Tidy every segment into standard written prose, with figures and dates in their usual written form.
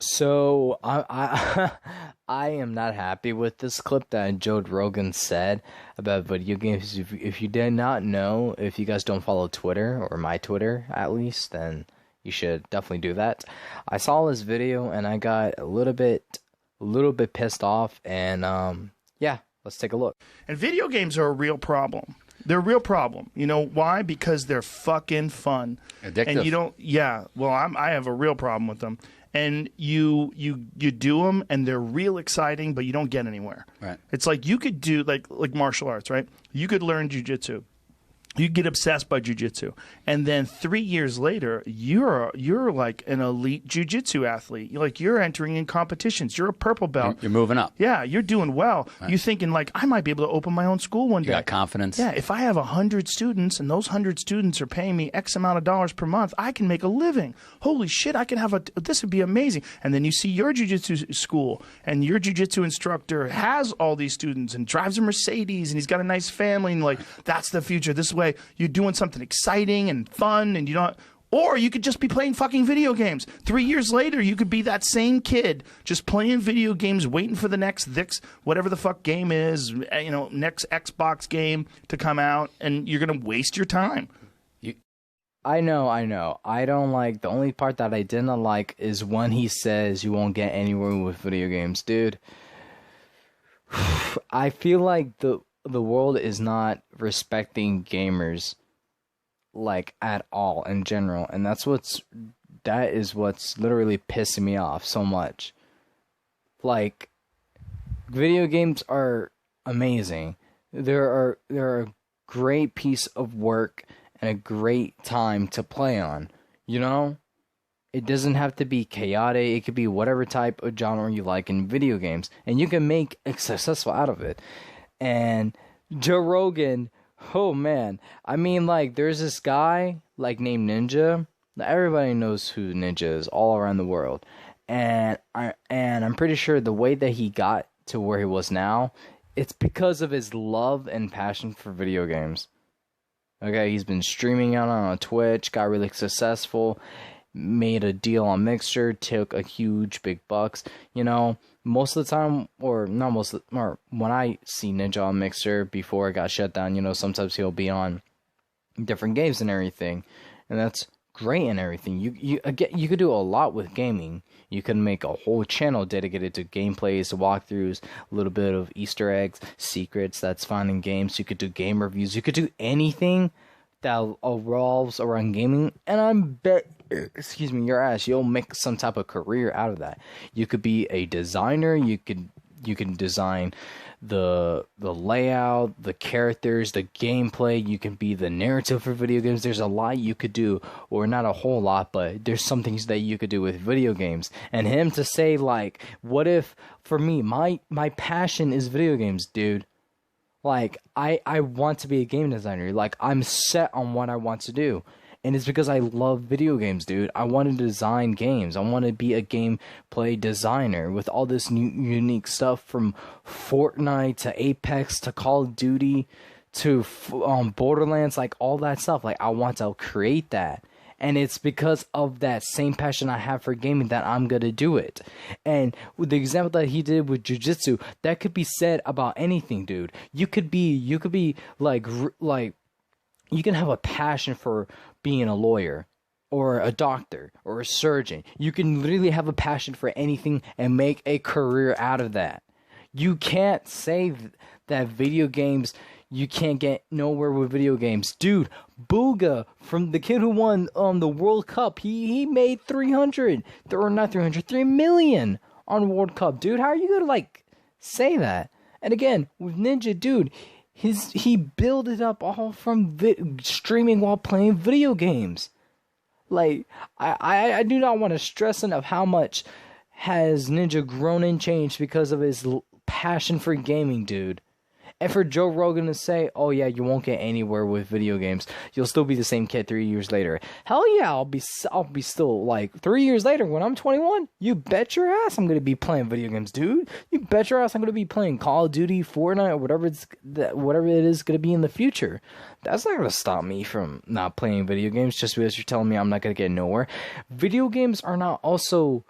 So I am not happy with this clip that Joe Rogan said about video games. If you did not know, if you guys don't follow Twitter or my Twitter at least, then you should definitely do that. I saw this video and I got a little bit pissed off, and yeah, let's take a look. And video games are a real problem. They're a real problem. You know why? Because they're fucking fun. Addictive. And you don't. Yeah. Well, I have a real problem with them. And you do them, and they're real exciting, but you don't get anywhere. Right. It's like you could do like martial arts, right? You could learn jujitsu. You get obsessed by jiu-jitsu, and then 3 years later, you're like an elite jiu-jitsu athlete. You're entering in competitions. You're a purple belt. You're moving up. Yeah, you're doing well. Right. You're thinking like, I might be able to open my own school one day. You got confidence. Yeah, if I have 100 students and those 100 students are paying me X amount of dollars per month, I can make a living. Holy shit, I can have this would be amazing. And then you see your jiu-jitsu school, and your jiu-jitsu instructor has all these students and drives a Mercedes, and he's got a nice family, and like, that's the future. This way you're doing something exciting and fun, and you don't. Or you could just be playing fucking video games. 3 years later, you could be that same kid just playing video games, waiting for the next whatever the fuck game is, next Xbox game to come out, and you're gonna waste your time. I know. I don't like, the only part that I didn't like is when he says you won't get anywhere with video games, dude. I feel like the world is not respecting gamers like at all in general, and that is what's literally pissing me off so much. Like, video games are amazing. They're a great piece of work and a great time to play on. It doesn't have to be chaotic. It could be whatever type of genre you like in video games, and you can make a successful out of it. And Joe Rogan, oh man, I mean, like, there's this guy like named Ninja. Everybody knows who Ninja is all around the world, and I'm pretty sure the way that he got to where he was now, it's because of his love and passion for video games. Okay, he's been streaming out on Twitch, got really successful, made a deal on Mixer, took a huge big bucks. Most of the time, or not most of the, or when I see Ninja on Mixer before it got shut down, sometimes he'll be on different games and everything, and that's great and everything. You could do a lot with gaming. You could make a whole channel dedicated to gameplays, to walkthroughs, a little bit of Easter eggs, secrets that's found in games. You could do game reviews. You could do anything that revolves around gaming, and I bet, excuse me, your ass, you'll make some type of career out of that. You could be a designer. You can design the layout, the characters, the gameplay. You can be the narrative for video games. There's a lot you could do, or not a whole lot, but there's some things that you could do with video games. And him to say, like, what if, for me, my passion is video games, dude. Like, I want to be a game designer. Like, I'm set on what I want to do. And it's because I love video games, dude. I want to design games. I want to be a gameplay designer with all this new unique stuff, from Fortnite to Apex to Call of Duty to Borderlands, like all that stuff. Like, I want to create that. And it's because of that same passion I have for gaming that I'm going to do it. And with the example that he did with jiu-jitsu, that could be said about anything, dude. You could be like you can have a passion for being a lawyer or a doctor or a surgeon. You can literally have a passion for anything and make a career out of that. You can't say that video games, you can't get nowhere with video games. Dude, Booga, from the kid who won the World Cup, he made 3 million on World Cup. Dude, how are you going to, like, say that? And again, with Ninja, dude, he built it up all from streaming while playing video games. Like, I do not want to stress enough how much has Ninja grown and changed because of his passion for gaming, dude. And for Joe Rogan to say, oh yeah, you won't get anywhere with video games, you'll still be the same kid 3 years later. Hell yeah, I'll be still, like, 3 years later when I'm 21, you bet your ass I'm going to be playing video games, dude. You bet your ass I'm going to be playing Call of Duty, Fortnite, or whatever it is going to be in the future. That's not going to stop me from not playing video games just because you're telling me I'm not going to get nowhere. Video games are not also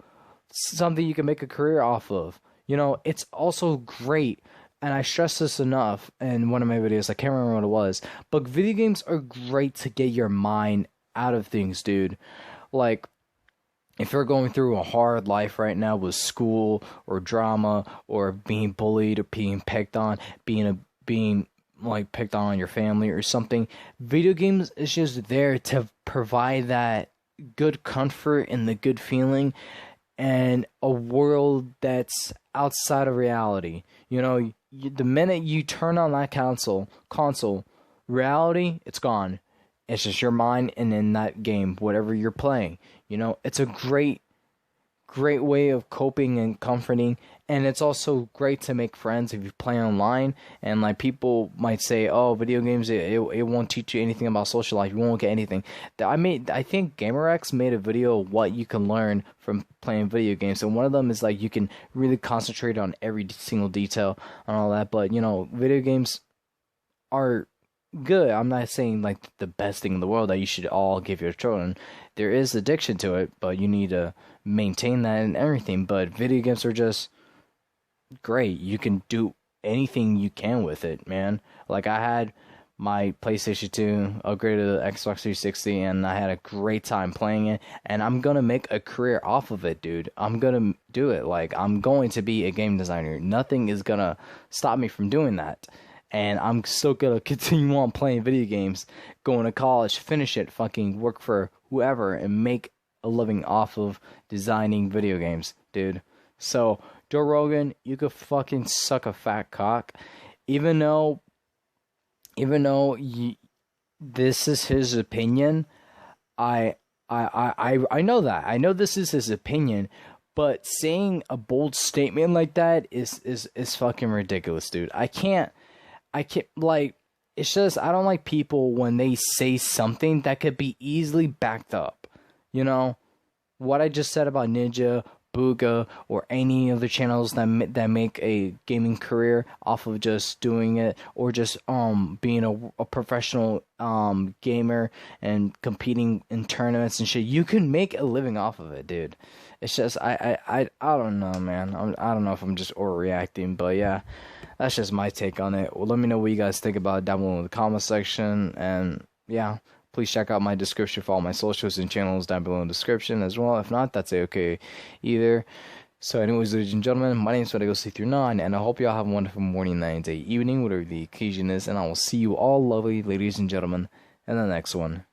something you can make a career off of. You know, it's also great, and I stress this enough in one of my videos. I can't remember what it was, but video games are great to get your mind out of things, dude. Like, if you're going through a hard life right now with school or drama or being bullied or being picked on, being like picked on your family or something, video games is just there to provide that good comfort and the good feeling and a world that's outside of reality. You know, the minute you turn on that console, reality, it's gone. It's just your mind and in that game, whatever you're playing. You know, it's a great way of coping and comforting, and it's also great to make friends if you play online. And like, people might say, oh, video games, it won't teach you anything about social life, you won't get anything. I think GamerX made a video of what you can learn from playing video games, and one of them is like you can really concentrate on every single detail and all that. But you know, video games are good. I'm not saying like the best thing in the world that you should all give your children. There is addiction to it, but you need to maintain that and everything. But video games are just great. You can do anything you can with it, man. Like, I had my PlayStation 2 upgraded to the Xbox 360, and I had a great time playing it, and I'm gonna make a career off of it, dude. I'm gonna do it. Like, I'm going to be a game designer. Nothing is gonna stop me from doing that. And I'm still gonna continue on playing video games, going to college, finish it, fucking work for whoever, and make a living off of designing video games, dude. So, Joe Rogan, you could fucking suck a fat cock. Even though this is his opinion, I know that. I know this is his opinion. But saying a bold statement like that is fucking ridiculous, dude. I can't, like, it's just, I don't like people when they say something that could be easily backed up. You know, what I just said about Ninja, Booga, or any of the channels that make a gaming career off of just doing it, or just being a professional gamer and competing in tournaments and shit. You can make a living off of it, dude. It's just, I don't know, man. I don't know if I'm just overreacting, but yeah. That's just my take on it. Well, let me know what you guys think about it down below in the comment section. And yeah, please check out my description for all my socials and channels down below in the description as well. If not, that's okay either. So anyways, ladies and gentlemen, my name is Go639, and I hope you all have a wonderful morning, night, day, evening, whatever the occasion is. And I will see you all lovely, ladies and gentlemen, in the next one.